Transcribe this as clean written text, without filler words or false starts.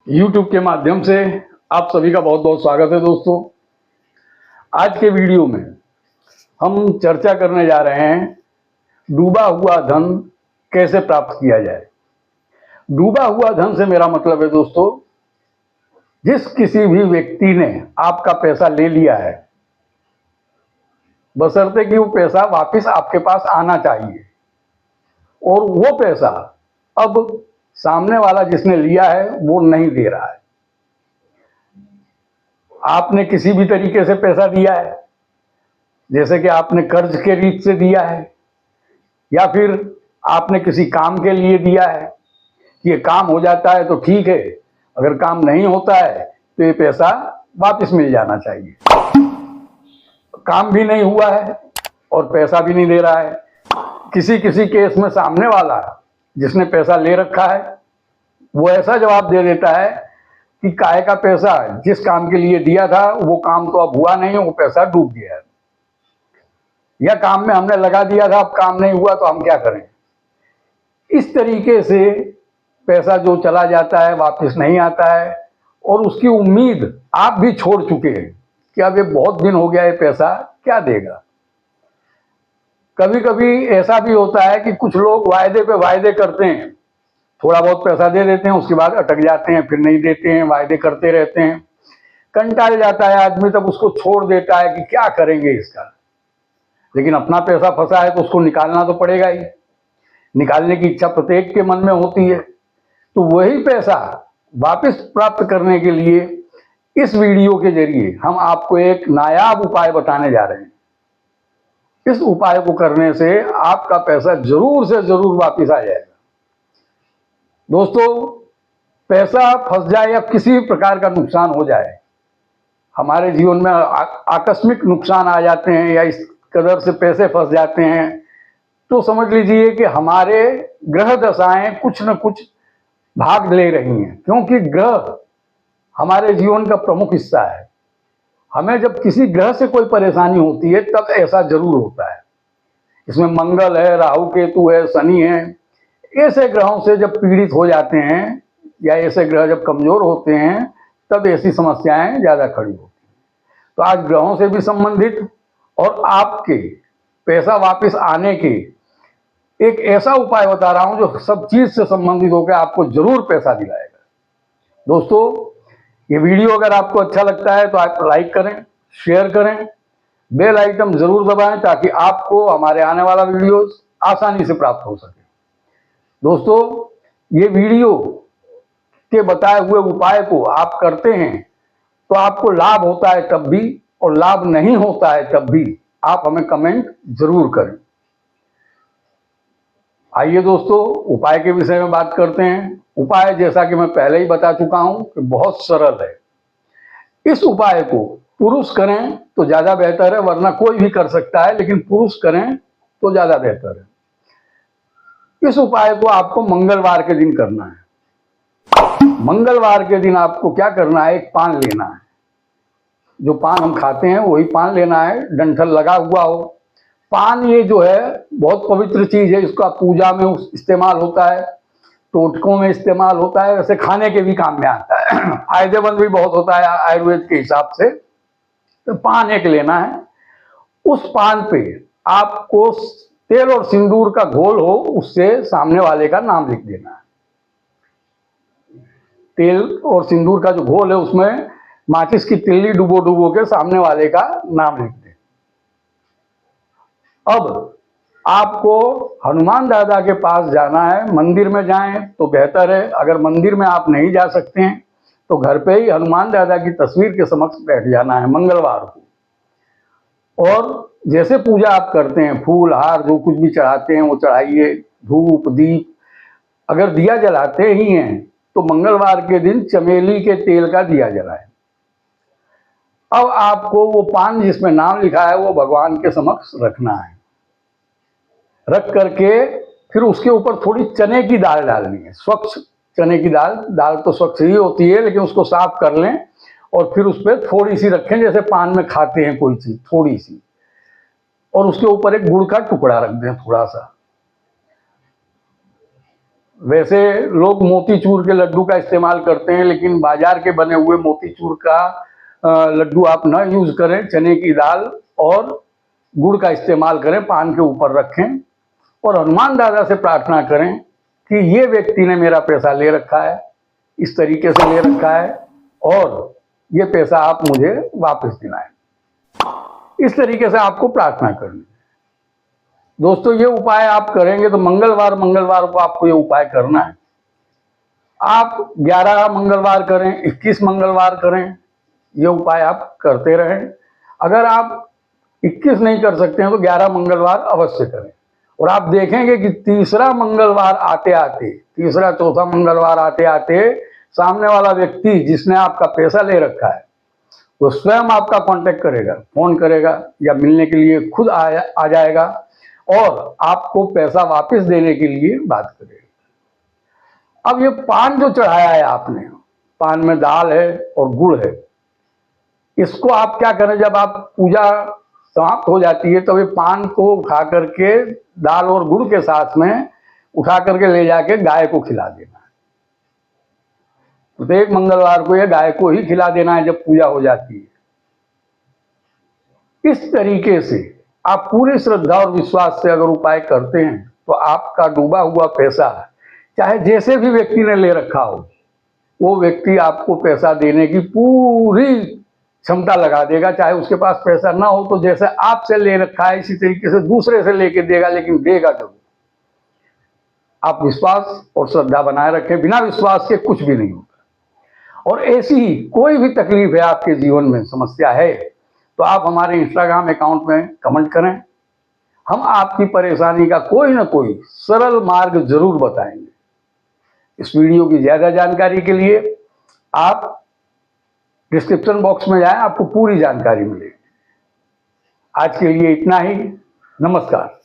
YouTube के माध्यम से आप सभी का बहुत बहुत स्वागत है दोस्तों। आज के वीडियो में हम चर्चा करने जा रहे हैं डूबा हुआ धन कैसे प्राप्त किया जाए। डूबा हुआ धन से मेरा मतलब है दोस्तों, जिस किसी भी व्यक्ति ने आपका पैसा ले लिया है, बशर्ते कि वो पैसा वापस आपके पास आना चाहिए, और वो पैसा अब सामने वाला जिसने लिया है वो नहीं दे रहा है। आपने किसी भी तरीके से पैसा दिया है, जैसे कि आपने कर्ज के रीत से दिया है, या फिर आपने किसी काम के लिए दिया है कि ये काम हो जाता है तो ठीक है, अगर काम नहीं होता है तो ये पैसा वापस मिल जाना चाहिए। काम भी नहीं हुआ है और पैसा भी नहीं दे रहा है। किसी किसी केस में सामने वाला जिसने पैसा ले रखा है वो ऐसा जवाब दे देता है कि काहे का पैसा, जिस काम के लिए दिया था वो काम तो अब हुआ नहीं, वो पैसा डूब गया है, या काम में हमने लगा दिया था अब काम नहीं हुआ तो हम क्या करें। इस तरीके से पैसा जो चला जाता है वापस नहीं आता है, और उसकी उम्मीद आप भी छोड़ चुके हैं कि अब ये बहुत दिन हो गया, ये पैसा क्या देगा। कभी कभी ऐसा भी होता है कि कुछ लोग वायदे पे वायदे करते हैं, थोड़ा बहुत पैसा दे देते हैं, उसके बाद अटक जाते हैं, फिर नहीं देते हैं, वायदे करते रहते हैं। कंटाल जाता है आदमी, तब उसको छोड़ देता है कि क्या करेंगे इसका। लेकिन अपना पैसा फंसा है तो उसको निकालना तो पड़ेगा ही। निकालने की इच्छा प्रत्येक के मन में होती है। तो वही पैसा वापस प्राप्त करने के लिए इस वीडियो के जरिए हम आपको एक नायाब उपाय बताने जा रहे हैं। इस उपाय को करने से आपका पैसा जरूर से जरूर वापस आ जाएगा। दोस्तों, पैसा फंस जाए या किसी भी प्रकार का नुकसान हो जाए, हमारे जीवन में आकस्मिक नुकसान आ जाते हैं या इस कदर से पैसे फंस जाते हैं, तो समझ लीजिए कि हमारे ग्रह दशाएं कुछ न कुछ भाग ले रही हैं, क्योंकि ग्रह हमारे जीवन का प्रमुख हिस्सा है। हमें जब किसी ग्रह से कोई परेशानी होती है तब ऐसा जरूर होता है। इसमें मंगल है, राहु केतु है, शनि है। ऐसे ग्रहों से जब पीड़ित हो जाते हैं या ऐसे ग्रह जब कमजोर होते हैं तब ऐसी समस्याएं ज्यादा खड़ी होती हैं। तो आज ग्रहों से भी संबंधित और आपके पैसा वापस आने के एक ऐसा उपाय बता रहा हूं जो सब चीज से संबंधित होकर आपको जरूर पैसा दिलाएगा। दोस्तों, ये वीडियो अगर आपको अच्छा लगता है तो आप लाइक करें, शेयर करें, बेल आइकन जरूर दबाएं ताकि आपको हमारे आने वाला वीडियो आसानी से प्राप्त हो सके। दोस्तों, ये वीडियो के बताए हुए उपाय को आप करते हैं तो आपको लाभ होता है तब भी, और लाभ नहीं होता है तब भी आप हमें कमेंट जरूर करें। आइए दोस्तों, उपाय के विषय में बात करते हैं। उपाय जैसा कि मैं पहले ही बता चुका हूं कि बहुत सरल है। इस उपाय को पुरुष करें तो ज्यादा बेहतर है, वरना कोई भी कर सकता है, लेकिन पुरुष करें तो ज्यादा बेहतर है। इस उपाय को आपको मंगलवार के दिन करना है। मंगलवार के दिन आपको क्या करना है, एक पान लेना है। जो पान हम खाते हैं वही पान लेना है, डंठल लगा हुआ हो। पान ये जो है बहुत पवित्र चीज है, इसका पूजा में इस्तेमाल होता है, टोटकों में इस्तेमाल होता है, वैसे खाने के भी काम में आता है। फायदेमंद भी बहुत होता है आयुर्वेद के हिसाब से। तो पान एक लेना है। उस पान पे आपको तेल और सिंदूर का घोल हो, उससे सामने वाले का नाम लिख देना है। तेल और सिंदूर का जो घोल है उसमें माचिस की तिल्ली डुबो डुबो के सामने वाले का नाम लिख दें। अब आपको हनुमान दादा के पास जाना है। मंदिर में जाएं तो बेहतर है, अगर मंदिर में आप नहीं जा सकते हैं तो घर पे ही हनुमान दादा की तस्वीर के समक्ष बैठ जाना है मंगलवार को। और जैसे पूजा आप करते हैं, फूल हार जो कुछ भी चढ़ाते हैं वो चढ़ाइए, धूप दीप। अगर दिया जलाते ही हैं तो मंगलवार के दिन चमेली के तेल का दिया जलाएं। अब आपको वो पान जिसमें नाम लिखा है वो भगवान के समक्ष रखना है। रख करके फिर उसके ऊपर थोड़ी चने की दाल डालनी है, स्वच्छ चने की दाल। दाल तो स्वच्छ ही होती है, लेकिन उसको साफ कर लें और फिर उस पर थोड़ी सी रखें, जैसे पान में खाते हैं कोई चीज, थोड़ी सी। और उसके ऊपर एक गुड़ का टुकड़ा रख दें थोड़ा सा। वैसे लोग मोतीचूर के लड्डू का इस्तेमाल करते हैं, लेकिन बाजार के बने हुए मोतीचूर का लड्डू आप न यूज करें। चने की दाल और गुड़ का इस्तेमाल करें, पान के ऊपर रखें और हनुमान दादा से प्रार्थना करें कि ये व्यक्ति ने मेरा पैसा ले रखा है, इस तरीके से ले रखा है और ये पैसा आप मुझे वापस दिलाएं। इस तरीके से आपको प्रार्थना करनी है। दोस्तों, ये उपाय आप करेंगे तो मंगलवार को आपको ये उपाय करना है। आप 11 मंगलवार करें, 21 मंगलवार करें, ये उपाय आप करते रहें। अगर आप 21 नहीं कर सकते हैं तो 11 मंगलवार अवश्य करें और आप देखेंगे कि तीसरा मंगलवार आते आते, तीसरा चौथा मंगलवार आते आते सामने वाला व्यक्ति जिसने आपका पैसा ले रखा है वो स्वयं आपका कांटेक्ट करेगा, फोन करेगा या मिलने के लिए खुद आ जाएगा और आपको पैसा वापस देने के लिए बात करेगा। अब ये पान जो चढ़ाया है आपने, पान में दाल है और गुड़ है, इसको आप क्या करें, जब आप पूजा समाप्त हो जाती है तो ये पान को उठा करके दाल और गुड़ के साथ में उठा करके ले जाके गाय को खिला देना है। प्रत्येक मंगलवार को ये गाय को ही खिला देना है जब पूजा हो जाती है। इस तरीके से आप पूरी श्रद्धा और विश्वास से अगर उपाय करते हैं तो आपका डूबा हुआ पैसा, चाहे जैसे भी व्यक्ति ने ले रखा हो, वो व्यक्ति आपको पैसा देने की पूरी क्षमता लगा देगा। चाहे उसके पास पैसा ना हो तो जैसे आपसे ले रखा है इसी तरीके से दूसरे से लेके देगा, लेकिन देगा जरूर। आप विश्वास और श्रद्धा बनाए रखें, बिना विश्वास के कुछ भी नहीं होता। और ऐसी कोई भी तकलीफ है आपके जीवन में, समस्या है, तो आप हमारे इंस्टाग्राम अकाउंट में कमेंट करें। हम आपकी परेशानी का कोई ना कोई सरल मार्ग जरूर बताएंगे। इस वीडियो की ज्यादा जानकारी के लिए आप डिस्क्रिप्शन बॉक्स में जाएं, आपको पूरी जानकारी मिलेगी। आज के लिए इतना ही। नमस्कार।